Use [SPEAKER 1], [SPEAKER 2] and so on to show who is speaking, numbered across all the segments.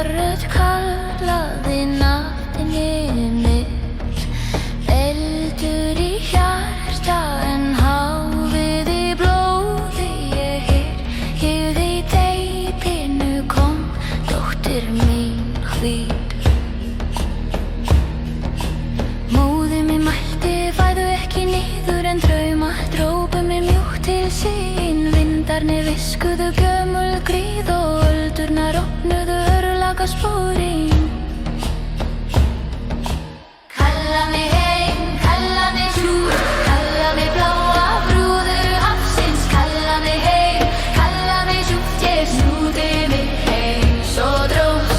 [SPEAKER 1] rödd kallaði nafnið mitt. Eldur í hjarta en hafið í blóði. Ég í teipinu kom dóttir mín hvít. Móðir mín mælti fæðu ekki niður en drauma drópu mig mjúkt til sín. Vindarnir viskuðu gömul gríð og öldurnar opnuðu örlagaspórin. Kalla mig heim, kalla mig djúp, kalla mig bláa brúður hafsins. Kalla mig heim, kalla mig djúpt, ég snúði mig heim svo drós.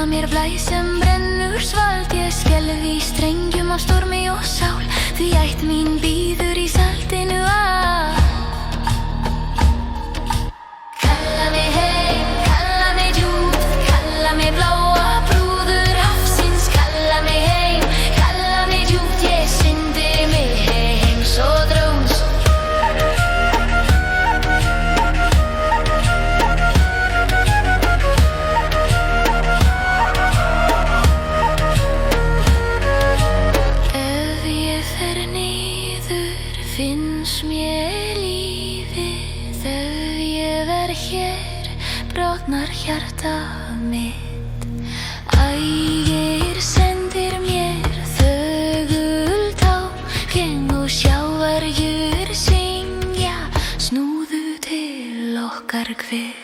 [SPEAKER 1] Mér blæ sem brennur svalt. Ég skelfi í strengjum af stormi og sál, því ætt mín bíður í saltinu að. Kalla mig heim, kalla mig djúpt, kalla mig bláa brúður hafsins. Kalla mig heim, kalla mig djúpt, ég syndi mig heim svo drós. Finnst mér lífið ef ég verð hér, brotnar hjarta mitt. Ægir sendir mér þögul tár, fjöng og sjávarjur syngja, snúðu til okkar hver.